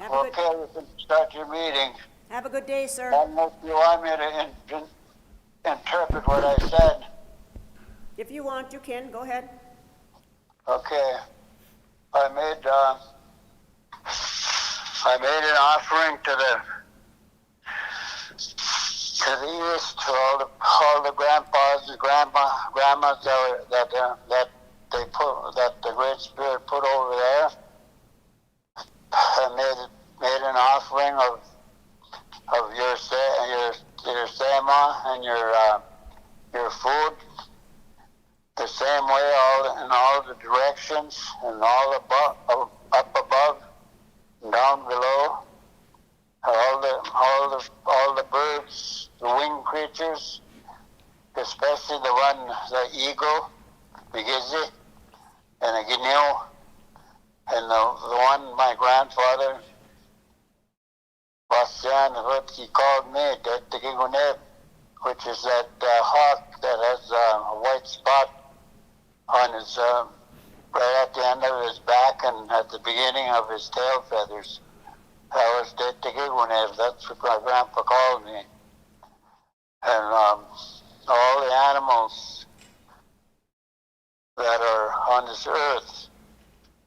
Okay, you can start your meeting. Have a good day, sir. Unless you want me to interpret what I said. If you want, you can. Go ahead. Okay. I made an offering to the east, to all the grandpas and grandmas that the Great Spirit put over there. I made an offering of your sema and your food, the same way, in all the directions, and all up above, and down below, all the birds, the winged creatures, especially the eagle, the gizi, and the guinea, and the one my grandfather, Bastian, what he called me, the giguneb, which is that hawk that has a white spot on his, right at the end of his back and at the beginning of his tail feathers. That was the giguneb, that's what my grandpa called me. And all the animals that are on this earth,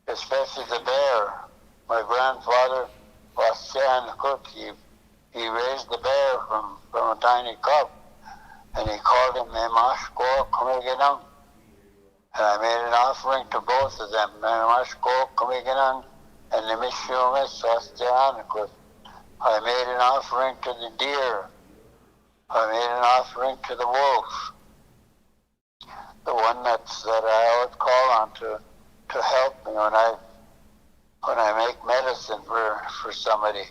especially the bear. My grandfather, Bastian Cook, he raised the bear from a tiny cub, and he called him Memashko Kumiginam. And I made an offering to both of them, Memashko Kumiginam and Nimishumis Bastian. I made an offering to the deer. I made an offering to the wolf, the one that I always call on to help me when I make medicine for somebody.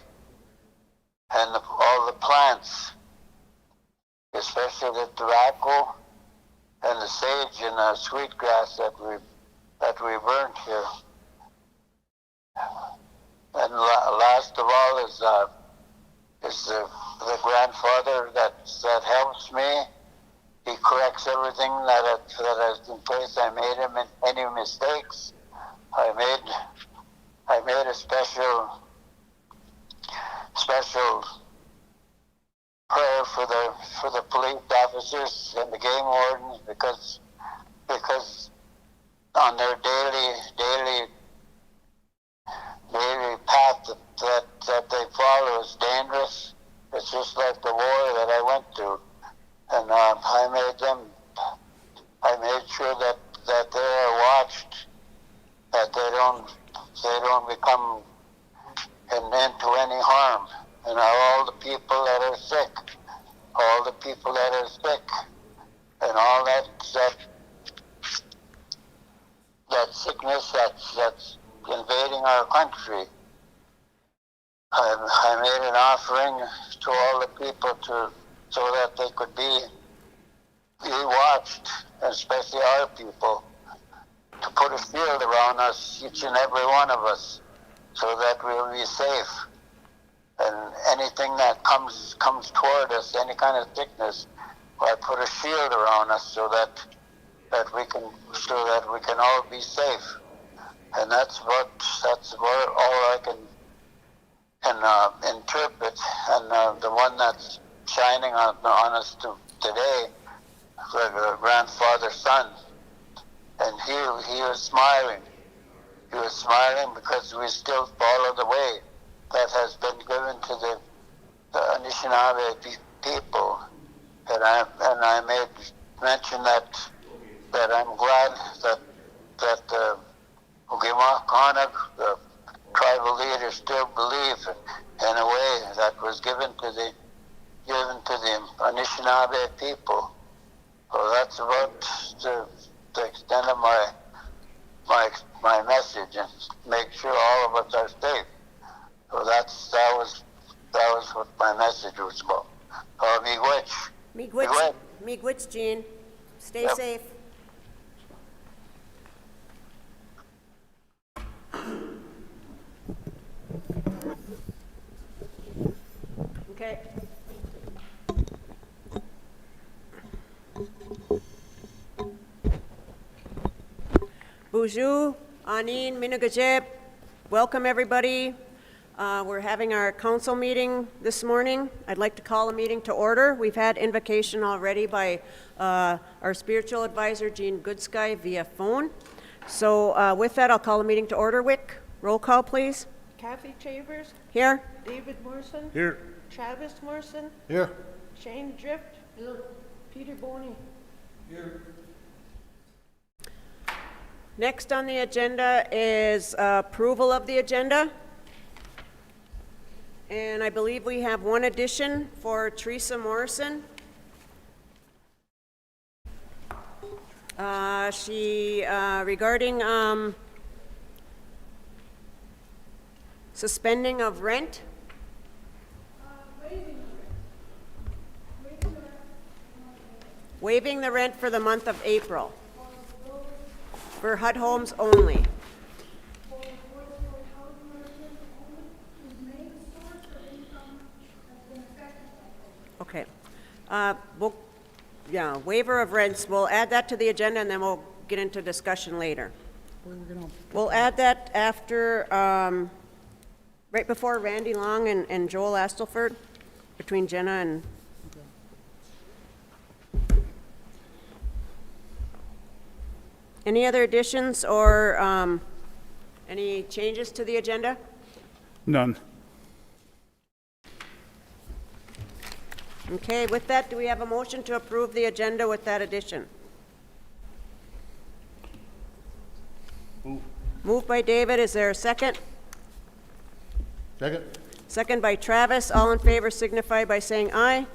And all the plants, especially the tobacco and the sage and the sweetgrass that we burnt here. And last of all is the grandfather that helps me. He corrects everything that is in place. I made him any mistakes. I made a special prayer for the police officers and the game wardens because on their daily path that they follow is dangerous. It's just like the war that I went to. And I made sure that they are watched, that they don't become into any harm. And all the people that are sick, and all that sickness that's invading our country. I made an offering to all the people so that they could be watched, especially our people, to put a shield around us, each and every one of us, so that we'll be safe. And anything that comes toward us, any kind of sickness, I put a shield around us so that we can all be safe. And that's what all I can interpret. And the one that's shining on us today, the grandfather's son, and he was smiling. He was smiling because we still follow the way that has been given to the Anishinaabe people. And I made mention that I'm glad that the Ugima Kanak, the tribal leaders, still believe in a way that was given to the Anishinaabe people. So that's about the extent of my message, and make sure all of us are safe. So that was what my message was about. Miigwech, Gene. Stay safe. Okay. Bonjour, Anin, Minagajeb. Welcome, everybody. We're having our council meeting this morning. I'd like to call the meeting to order. We've had invocation already by our spiritual advisor, Jean Goodsky, via phone. So with that, I'll call the meeting to order. Wick, roll call, please. Kathy Chambers, Here. David Morrison, Here. Travis Morrison, Here. Shane Drift, Peter Boney. Next on the agenda is approval of the agenda. And I believe we have one addition for Teresa Morrison. Regarding suspending of rent. Waiving the rent for the month of April. For HUD homes only. Okay. Waiver of rents, we'll add that to the agenda and then we'll get into discussion later. We'll add that after, right before Randy Long and Joel Astelford, between Jenna and... Any other additions or any changes to the agenda? None. Okay, with that, do we have a motion to approve the agenda with that addition? Moved by David, is there a second? Second. Second by Travis, all in favor signify by saying aye.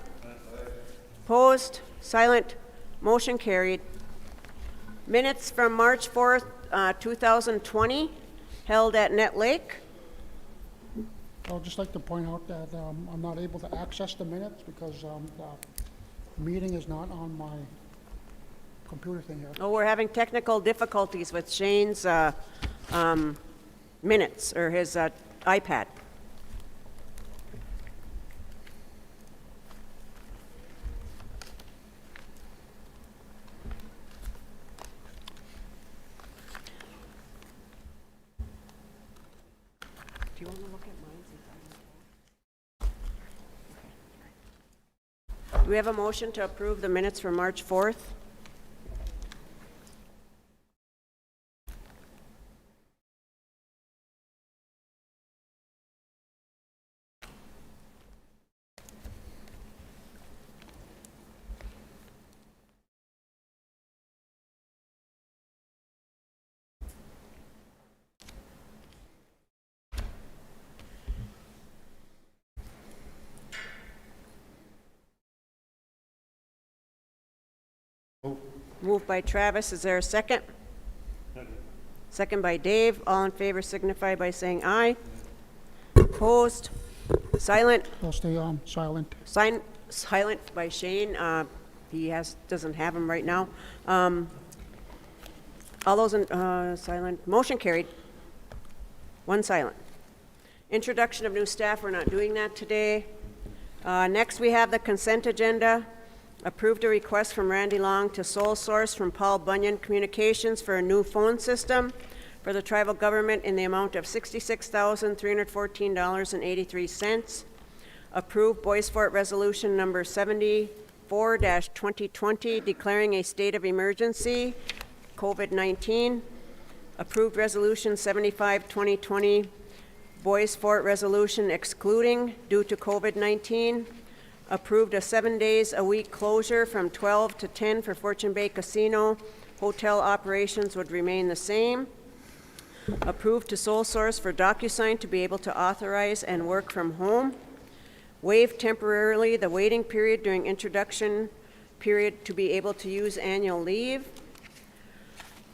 Opposed, silent, motion carried. Minutes from March 4th, 2020, held at Net Lake. I'd just like to point out that I'm not able to access the minutes because the meeting is not on my computer thing here. Oh, we're having technical difficulties with Shane's minutes, or his iPad. Do you want to look at mine since I don't? Do we have a motion to approve the minutes for March 4th? Moved by Travis, is there a second? Second by Dave, all in favor signify by saying aye. Opposed, silent, I'll stay silent. silent by Shane, he doesn't have him right now. All those in, silent, motion carried. One silent. Introduction of new staff, we're not doing that today. Next we have the consent agenda. Approved a request from Randy Long to sole source from Paul Bunyan Communications for a new phone system for the tribal government in the amount of $66,314.83. Approved Bois Forte Resolution number 74-2020 declaring a state of emergency, COVID-19. Approved Resolution 75-2020 Bois Forte Resolution excluding due to COVID-19. Approved a 7 days a week closure from 12 to 10 for Fortune Bay Casino. Hotel operations would remain the same. Approved to sole source for DocuSign to be able to authorize and work from home. Waive temporarily the waiting period during introduction period to be able to use annual leave.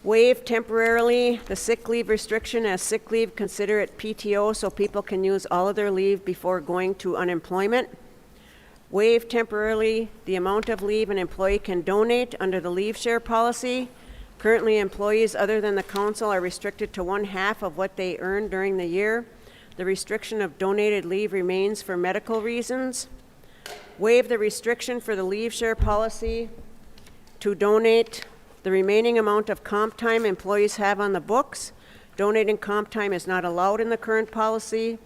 Waive temporarily the sick leave restriction as sick leave, consider it PTO so people can use all of their leave before going to unemployment. Waive temporarily the amount of leave an employee can donate under the leave share policy. Currently, employees other than the council are restricted to 1/2 of what they earn during the year. The restriction of donated leave remains for medical reasons. Waive the restriction for the leave share policy to donate the remaining amount of comp time employees have on the books. Donating comp time is not allowed in the current policy.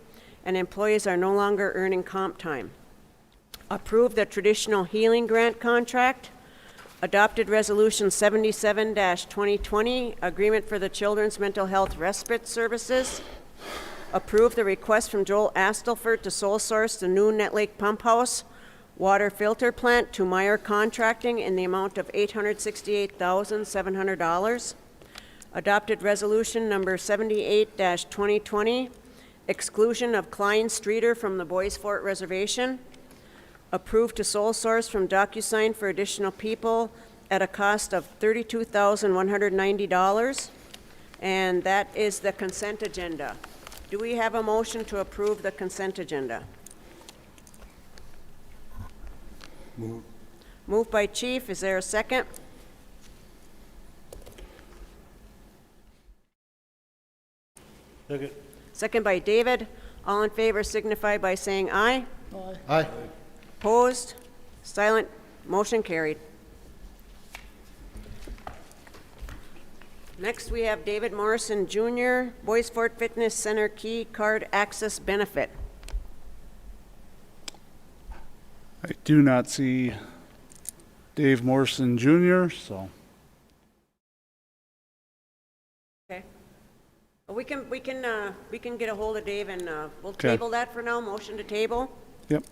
and employees are no longer earning comp time. Approved the traditional healing grant contract. Adopted Resolution 77-2020, Agreement for the Children's Mental Health Respite Services. Approved the request from Joel Astelford to sole source the new Net Lake Pump House water filter plant to Meyer Contracting in the amount of $868,700. Adopted Resolution number 78-2020, exclusion of Klein Streeter from the Boys Fort Reservation. Approved to sole source from DocuSign for additional people at a cost of $32,190. And that is the consent agenda. Do we have a motion to approve the consent agenda? Move. Moved by Chief. Is there a second? Second. Second by David. All in favor signify by saying aye. Aye. Opposed? Silent? Motion carried. Next, we have David Morrison Jr., Boys Fort Fitness Center Key Card Access Benefit. I do not see Dave Morrison Jr., so Okay. We can get a hold of Dave and we'll Okay. table that for now. Motion to table. yep.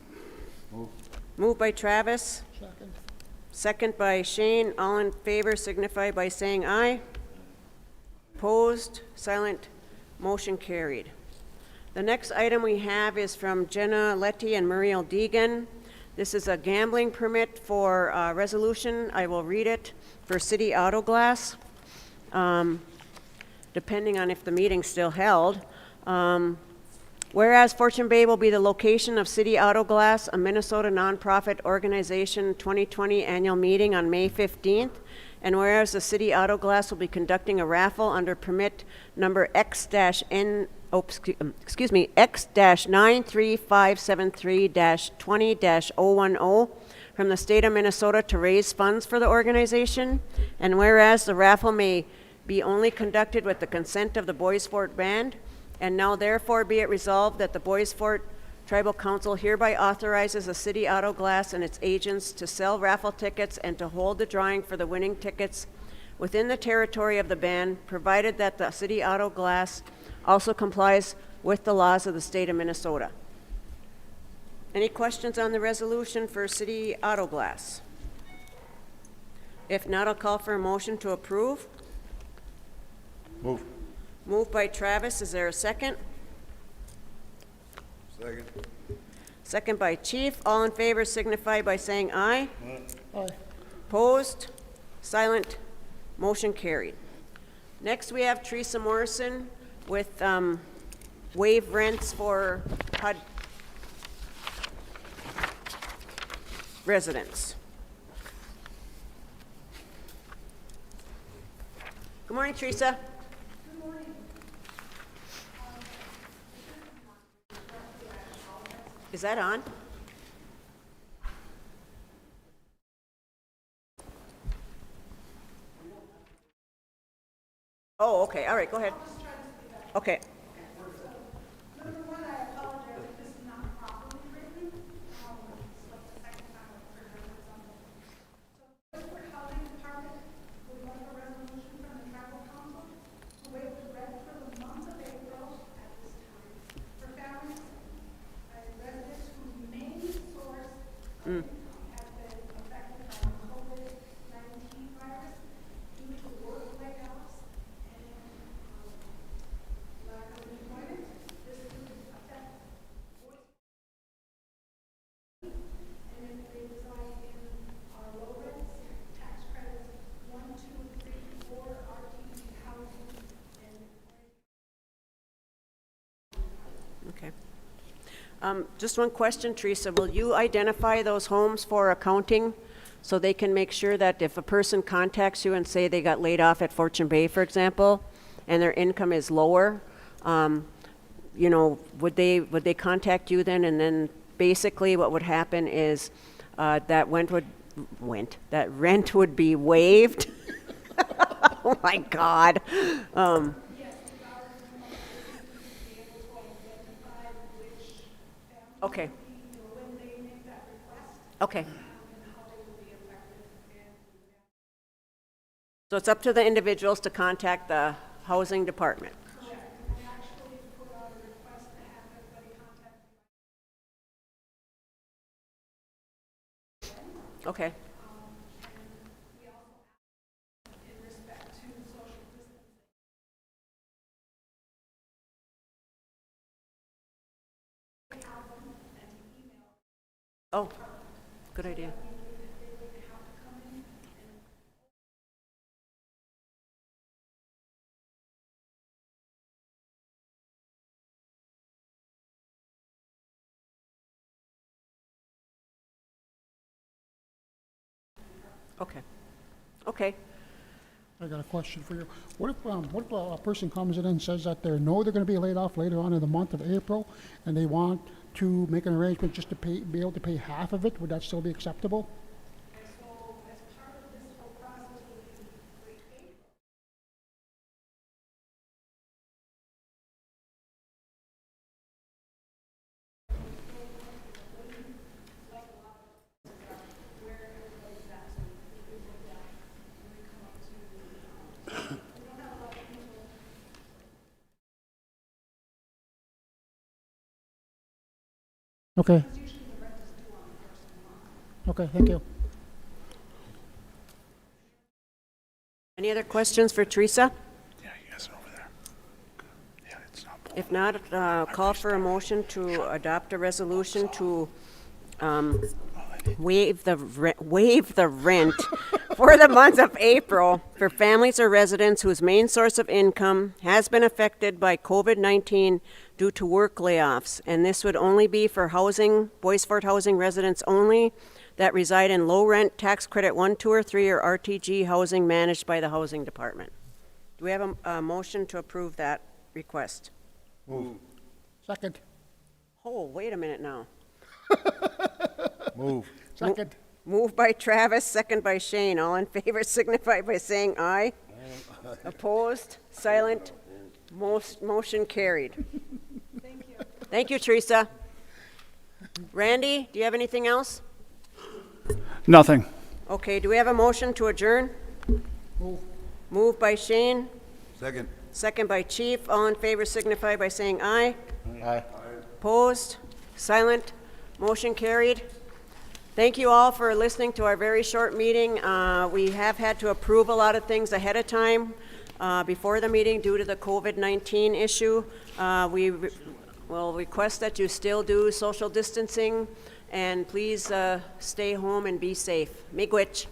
Moved by Travis, Second. second by Shane. All in favor signify by saying aye. Opposed? Silent? Motion carried. The next item we have is from Jenna Letty and Muriel Deegan. This is a gambling permit for resolution. I will read it for City Auto Glass, depending on if the meeting's still held. Whereas Fortune Bay will be the location of City Auto Glass, a Minnesota nonprofit organization 2020 annual meeting on May 15th. And whereas the City Auto Glass will be conducting a raffle under permit number X-93573-20-010 from the state of Minnesota to raise funds for the organization. And whereas the raffle may be only conducted with the consent of the Boys Fort Band, and now therefore be it resolved that the Boys Fort Tribal Council hereby authorizes the City Auto Glass and its agents to sell raffle tickets and to hold the drawing for the winning tickets within the territory of the band, provided that the City Auto Glass also complies with the laws of the state of Minnesota. Any questions on the resolution for City Auto Glass? If not, I'll call for a motion to approve. Move. Moved by Travis. Is there a second? Second. Second by Chief. All in favor signify by saying aye. Aye. Opposed? Silent? Motion carried. Next, we have Teresa Morrison with waive rents for HUD residents. Good morning, Teresa. Is that on? Oh, okay, all right, go ahead. Okay. Number one, I apologize if this is not properly written. It's like the second time I've heard of it. So, the Westport Housing Department would like a resolution from the tribal council to waive the rent for the month of April at this time for families and residents whose main source of income has been affected by the COVID-19 virus due to work layoffs and lack of employment. This would affect and if they reside in our low rents, tax credits 1, 2, 3, 4, RTC housing, and Okay. Just one question, Teresa. Will you identify those homes for accounting so they can make sure that if a person contacts you and say they got laid off at Fortune Bay, for example, and their income is lower, you know, would they contact you then? And then basically what would happen is that rent would be waived. Oh my God. yes, the dollars and be able to identify which Okay. when they make that request Okay. and how they will be affected. And So it's up to the individuals to contact the housing department. correct. And we actually put out a request to have everybody contact me. Okay. We also ask in respect to social distancing. Oh, good idea. Okay. Okay. I got a question for you. What if a person comes in and says that they're going to be laid off later on in the month of April, and they want to make an arrangement just to be able to pay half of it? Would that still be acceptable? So as part of this whole process with April, Okay. Okay, thank you. Any other questions for Teresa? Yeah, you guys are over there. Yeah, it's not. If not, call for a motion to adopt a resolution to waive the rent for the month of April for families or residents whose main source of income has been affected by COVID-19 due to work layoffs. And this would only be for housing, Bois Forte housing residents only that reside in low rent tax credit 1, 2, or 3 or RTG housing managed by the housing department. Do we have a motion to approve that request? Move. Second. Oh, wait a minute now. Move. Second. Moved by Travis, second by Shane. All in favor signify by saying aye. Opposed? Silent? Motion carried. thank you. Thank you, Teresa. Randy, do you have anything else? Nothing. Okay, do we have a motion to adjourn? Move. Moved by Shane, Second. second by Chief. All in favor signify by saying aye. Aye. Opposed? Silent? Motion carried. Thank you all for listening to our very short meeting. We have had to approve a lot of things ahead of time before the meeting due to the COVID-19 issue. We will request that you still do social distancing, and please stay home and be safe. Miigwech.